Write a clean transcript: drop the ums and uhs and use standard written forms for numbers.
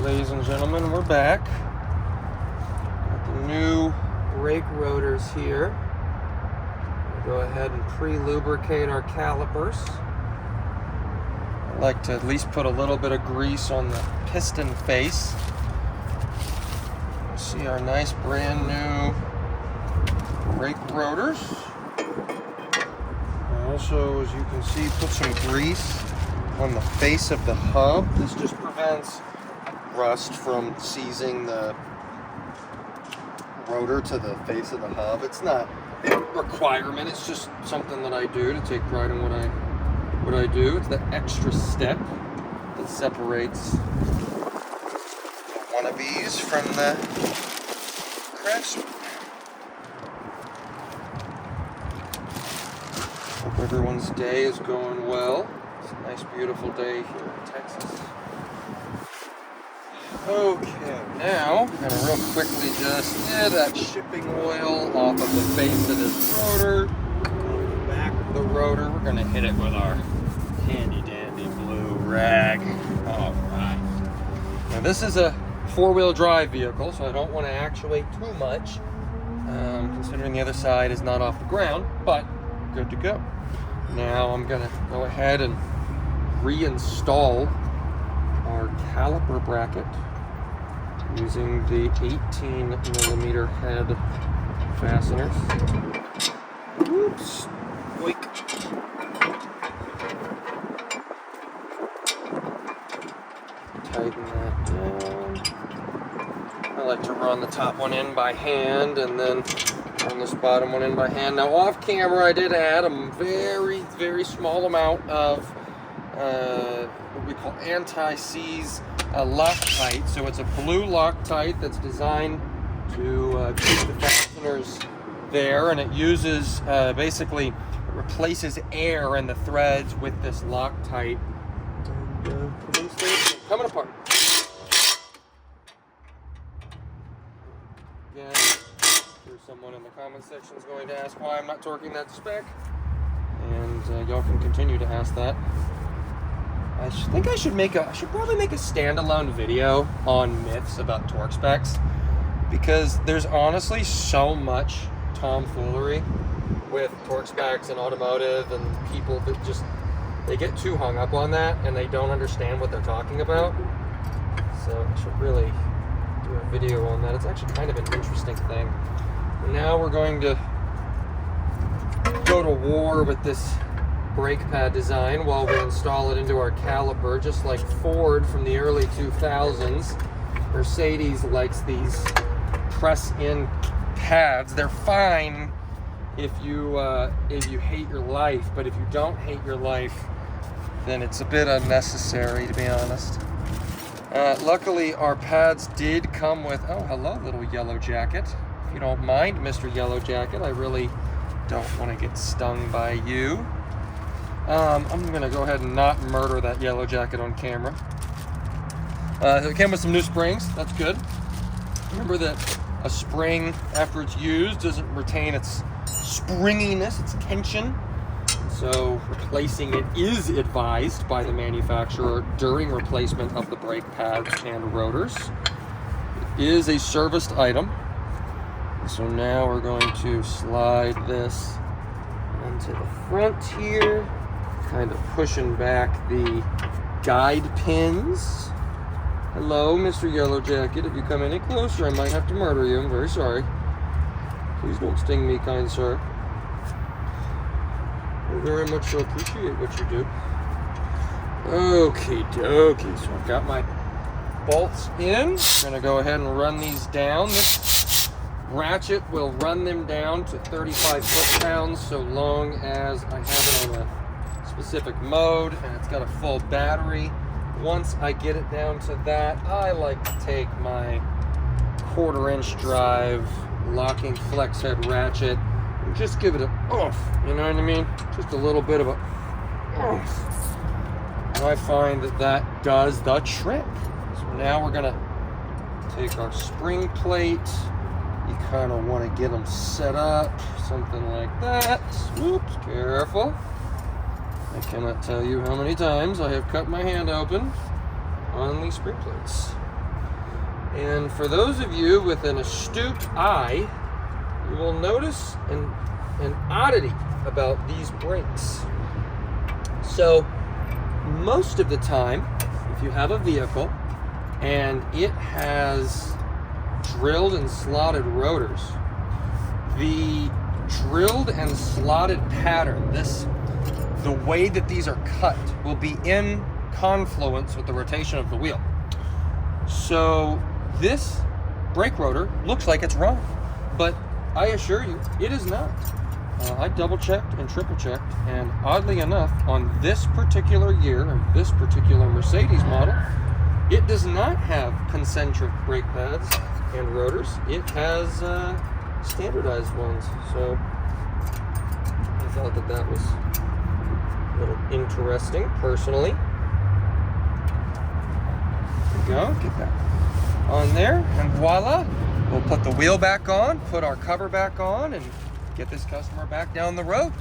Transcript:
ladies and gentlemen, we're back. Got the new brake rotors here. Go ahead and pre-lubricate our calipers. I like to at least put a little bit of grease on the piston face. See our nice brand new brake rotors. I also, as you can see, put some grease on the face of the hub. This just prevents rust from seizing the rotor to the face of the hub. It's not a requirement, it's just something that I do to take pride in what I do. It's the extra step that separates one of these from the craftsman. Hope everyone's day is going well. It's a nice, beautiful day here in Texas. Okay, now I'm going to real quickly just get that shipping oil off of the face of this rotor. On the back of the rotor, we're going to hit it with our handy dandy blue rag. Alright. Now this is a four-wheel drive vehicle, so I don't want to actuate too much, considering the other side is not off the ground, but good to go. Now I'm going to go ahead and reinstall our caliper bracket using the 18mm head fasteners. Oops. Oink. Tighten that down. I like to run the top one in by hand and then run this bottom one in by hand. Now off camera I did add a very, very small amount of what we call anti-seize Loctite. So it's a blue Loctite that's designed to keep the fasteners there, and it uses basically replaces air in the threads with this Loctite. And coming apart. Again, there's someone in the comment section is going to ask why I'm not torquing that spec, and y'all can continue to ask that. I think I should probably make a standalone video on myths about torque specs, because there's honestly so much tomfoolery with torque specs and automotive, and people that just, they get too hung up on that and they don't understand what they're talking about. So I should really do a video on that. It's actually kind of an interesting thing. And now we're going to go to war with this brake pad design while we install it into our caliper, just like Ford from the early 2000s. Mercedes likes these press-in pads. They're fine if you hate your life, but if you don't hate your life, then it's a bit unnecessary, to be honest. Luckily, our pads did come with, oh, hello, little Yellow Jacket. If you don't mind, Mr. Yellow Jacket, I really don't want to get stung by you. I'm going to go ahead and not murder that Yellow Jacket on camera. It came with some new springs. That's good. Remember that a spring, after it's used, doesn't retain its springiness, its tension. So replacing it is advised by the manufacturer during replacement of the brake pads and rotors. It is a serviced item. So now we're going to slide this into the front here, kind of pushing back the guide pins. Hello, Mr. Yellow Jacket. If you come any closer, I might have to murder you. I'm very sorry. Please don't sting me, kind sir. I very much so appreciate what you do. Okie dokie. So I've got my bolts in. I'm going to go ahead and run these down. This ratchet will run them down to 35 foot-pounds so long as I have it on a specific mode and it's got a full battery. Once I get it down to that, I like to take my 1/4-inch drive locking flex head ratchet and just give it a oomph, you know what I mean? Just a little bit of a oomph. And I find that that does the trick. So now we're gonna take our spring plate. You kind of want to get them set up, something like that. Oops, careful. I cannot tell you how many times I have cut my hand open on these spring plates. And for those of you with an astute eye, you will notice an oddity about these brakes. So most of the time, if you have a vehicle and it has drilled and slotted rotors, the drilled and slotted pattern, the way that these are cut, will be in confluence with the rotation of the wheel. So this brake rotor looks like it's wrong, but I assure you, it is not. I double checked and triple checked, and oddly enough, on this particular year, or this particular Mercedes model, it does not have concentric brake pads and rotors. It has standardized ones. So I thought that was a little interesting, personally. There we go, get that on there, and voila, we'll put the wheel back on, put our cover back on, and get this customer back down the road.